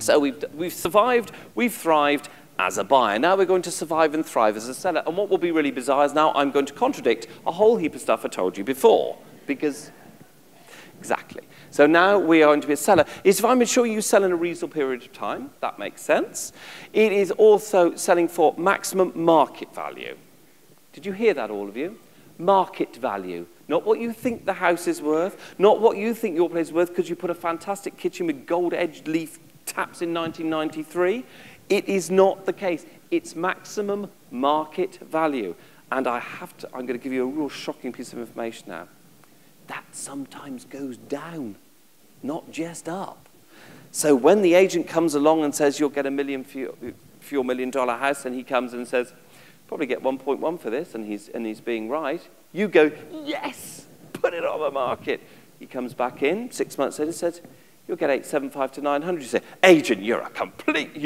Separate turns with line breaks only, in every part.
So we've survived, we've thrived as a buyer. Now we're going to survive and thrive as a seller. And what will be really bizarre is now I'm going to contradict a whole heap of stuff I told you before. Because, exactly. So now we are going to be a seller. If I'm ensuring you sell in a reasonable period of time, that makes sense. It is also selling for maximum market value. Did you hear that, all of you? Market value. Not what you think the house is worth, not what you think your place is worth because you put a fantastic kitchen with gold-edged leaf taps in 1993. It is not the case. It's maximum market value. And I'm going to give you a real shocking piece of information now. That sometimes goes down, not just up. So when the agent comes along and says you'll get $1 million for your $1 million house, and he comes and says, probably get 1.1 for this, and he's being right, you go, yes, put it on the market. He comes back in 6 months later and says, you'll get 875 to 900. You say, agent, you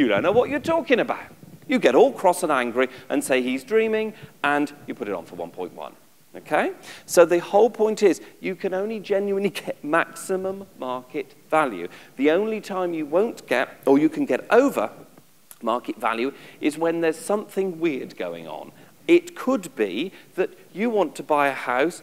don't know what you're talking about. You get all cross and angry and say he's dreaming, and you put it on for 1.1. Okay? So the whole point is you can only genuinely get maximum market value. The only time you won't get, or you can get over market value, is when there's something weird going on. It could be that you want to buy a house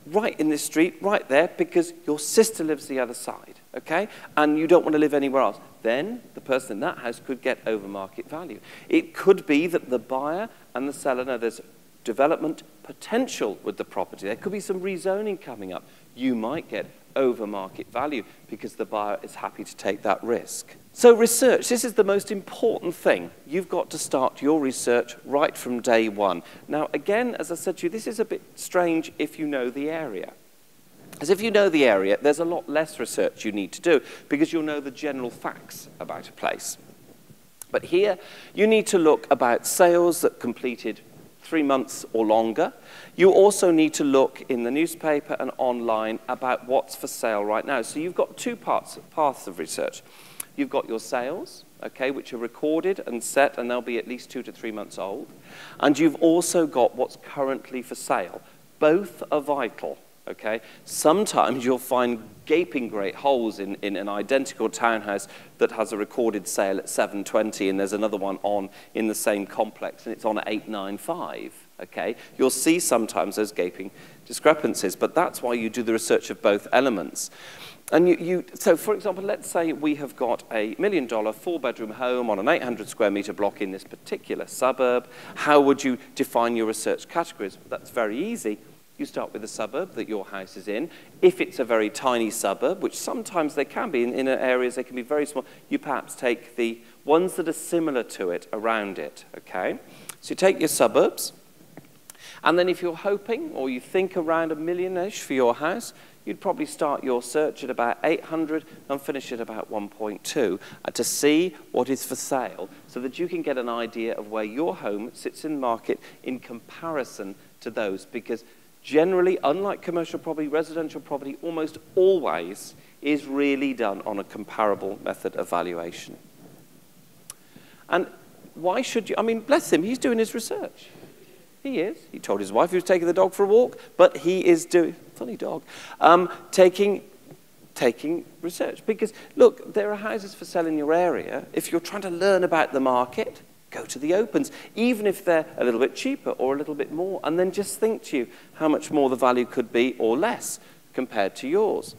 right in this street, right there, because your sister lives the other side, okay? And you don't want to live anywhere else. Then the person in that house could get over market value. It could be that the buyer and the seller know there's development potential with the property. There could be some rezoning coming up. You might get over market value because the buyer is happy to take that risk. So research, this is the most important thing. You've got to start your research right from day one. Now, again, as I said to you, this is a bit strange if you know the area. As if you know the area, there's a lot less research you need to do because you'll know the general facts about a place. But here, you need to look about sales that completed 3 months or longer. You also need to look in the newspaper and online about what's for sale right now. So you've got two paths of research. You've got your sales, okay, which are recorded and set, and they'll be at least 2 to 3 months old. And you've also got what's currently for sale. Both are vital, okay? Sometimes you'll find gaping great holes in an identical townhouse that has a recorded sale at 720, and there's another one on in the same complex, and it's on at 895, okay? You'll see sometimes those gaping discrepancies, but that's why you do the research of both elements. And so, for example, let's say we have got a $1 million 4-bedroom home on an 800 square meter block in this particular suburb. How would you define your research categories? That's very easy. You start with the suburb that your house is in. If it's a very tiny suburb, which sometimes they can be, in areas they can be very small, you perhaps take the ones that are similar to it around it, okay? So you take your suburbs, and then if you're hoping, or you think around $1 million-ish for your house, you'd probably start your search at about 800 and finish at about 1.2 to see what is for sale so that you can get an idea of where your home sits in the market in comparison to those. Because generally, unlike commercial property, residential property almost always is really done on a comparable method of valuation. And why should you? I mean, bless him, he's doing his research. He is. He told his wife he was taking the dog for a walk, but he is doing, funny dog, taking research. Because, look, there are houses for sale in your area. If you're trying to learn about the market, go to the opens, even if they're a little bit cheaper or a little bit more, and then just think to you how much more the value could be or less compared to yours.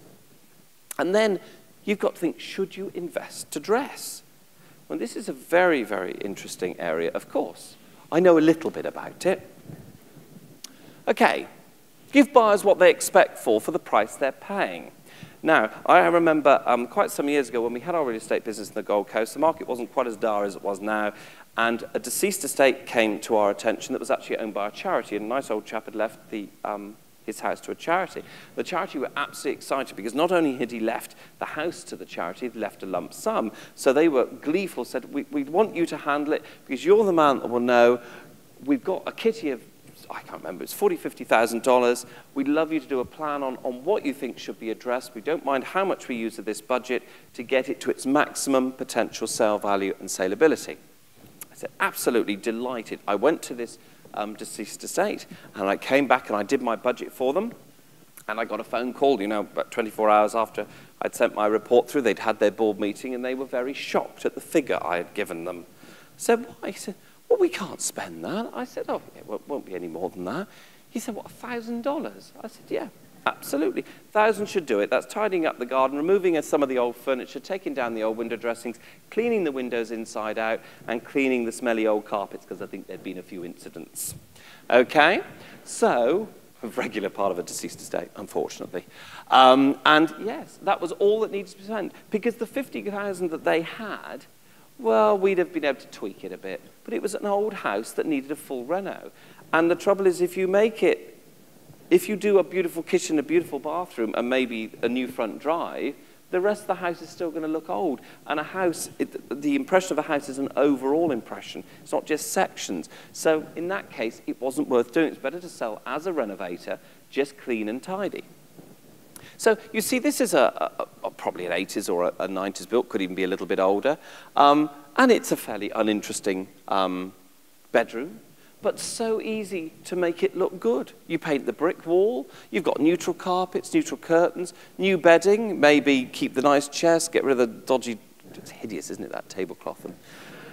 And then you've got to think, should you invest to dress? Well, this is a very, very interesting area, of course. I know a little bit about it. Okay, give buyers what they expect for the price they're paying. Now, I remember quite some years ago when we had our real estate business in the Gold Coast, the market wasn't quite as dire as it was now, and a deceased estate came to our attention that was actually owned by a charity, and a nice old chap had left his house to a charity. The charity were absolutely excited because not only had he left the house to the charity, he'd left a lump sum, so they were gleeful, said, we want you to handle it because you're the man that will know. We've got a kitty of, I can't remember, it's $40,000, $50,000. We'd love you to do a plan on what you think should be addressed. We don't mind how much we use of this budget to get it to its maximum potential sale value and saleability. I said, absolutely delighted. I went to this deceased estate, and I came back and I did my budget for them. And I got a phone call, you know, about 24 hours after I'd sent my report through. They'd had their board meeting, and they were very shocked at the figure I had given them. I said, why? He said, well, we can't spend that. I said, oh, it won't be any more than that. He said, what, $1,000? I said, yeah, absolutely. 1,000 should do it. That's tidying up the garden, removing some of the old furniture, taking down the old window dressings, cleaning the windows inside out, and cleaning the smelly old carpets, because I think there'd been a few incidents. Okay? So, a regular part of a deceased estate, unfortunately. And yes, that was all that needed to be spent, because the 50,000 that they had, well, we'd have been able to tweak it a bit, but it was an old house that needed a full reno. And the trouble is, if you do a beautiful kitchen, a beautiful bathroom, and maybe a new front drive, the rest of the house is still going to look old. And a house, the impression of a house is an overall impression. It's not just sections. So in that case, it wasn't worth doing. It's better to sell as a renovator, just clean and tidy. So you see, this is probably an 80s or a 90s built, could even be a little bit older. And it's a fairly uninteresting bedroom, but so easy to make it look good. You paint the brick wall, you've got neutral carpets, neutral curtains, new bedding, maybe keep the nice chairs, get rid of the dodgy, it's hideous, isn't it, that tablecloth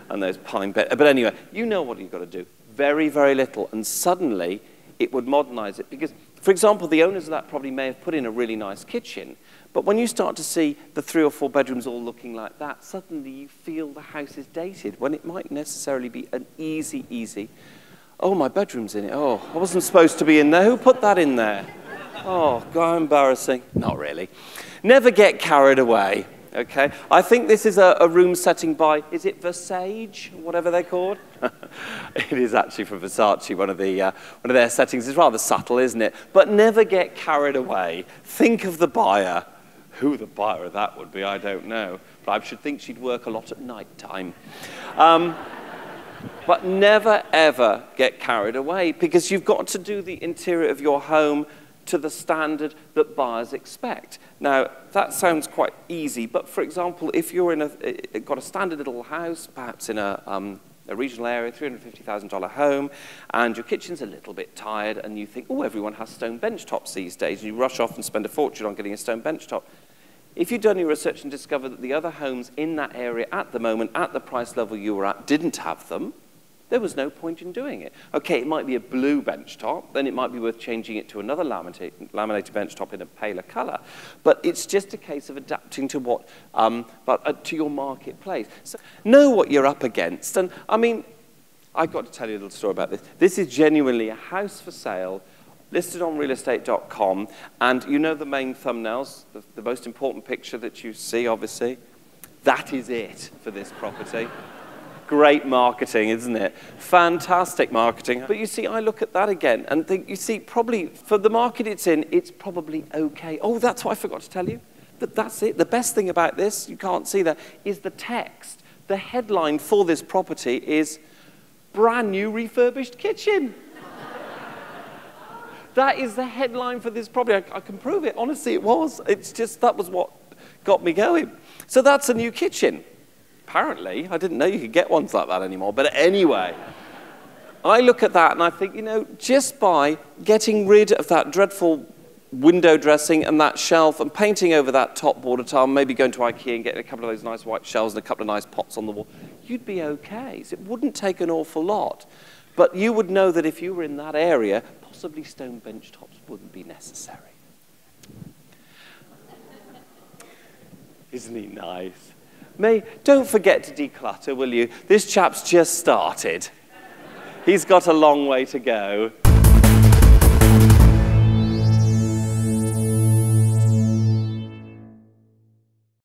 and those pine beds. But anyway, you know what you've got to do. Very, very little, and suddenly it would modernize it. Because, for example, the owners of that property may have put in a really nice kitchen, but when you start to see the 3 or 4 bedrooms all looking like that, suddenly you feel the house is dated, when it might necessarily be an easy, oh, my bedroom's in it. Oh, I wasn't supposed to be in there. Who put that in there? Oh, God, embarrassing. Not really. Never get carried away, okay? I think this is a room setting by, is it Versace, whatever they're called? It is actually from Versace, one of their settings. It's rather subtle, isn't it? But never get carried away. Think of the buyer. Who the buyer of that would be, I don't know. But I should think she'd work a lot at night time. But never, ever get carried away, because you've got to do the interior of your home to the standard that buyers expect. Now, that sounds quite easy, but for example, if you're got a standard little house, perhaps in a regional area, $350,000 home, and your kitchen's a little bit tired, and you think, oh, everyone has stone bench tops these days, and you rush off and spend a fortune on getting a stone bench top. If you've done your research and discovered that the other homes in that area at the moment, at the price level you were at, didn't have them, there was no point in doing it. Okay, it might be a blue bench top, then it might be worth changing it to another laminated bench top in a paler color. But it's just a case of adapting to to your marketplace. So know what you're up against. And I mean, I've got to tell you a little story about this. This is genuinely a house for sale, listed on realestate.com, and you know the main thumbnails, the most important picture that you see, obviously. That is it for this property. Great marketing, isn't it? Fantastic marketing. But you see, I look at that again and think, you see, probably for the market it's in, it's probably okay. Oh, that's what I forgot to tell you. That's it. The best thing about this, you can't see that, is the text. The headline for this property is brand new refurbished kitchen. That is the headline for this property. I can prove it. Honestly, it was. It's just, that was what got me going. So that's a new kitchen. Apparently, I didn't know you could get ones like that anymore. But anyway, I look at that and I think, you know, just by getting rid of that dreadful window dressing and that shelf and painting over that top border tile, maybe going to IKEA and getting a couple of those nice white shelves and a couple of nice pots on the wall, you'd be okay. So it wouldn't take an awful lot. But you would know that if you were in that area, possibly stone bench tops wouldn't be necessary. Isn't he nice? Don't forget to declutter, will you? This chap's just started. He's got a long way to go.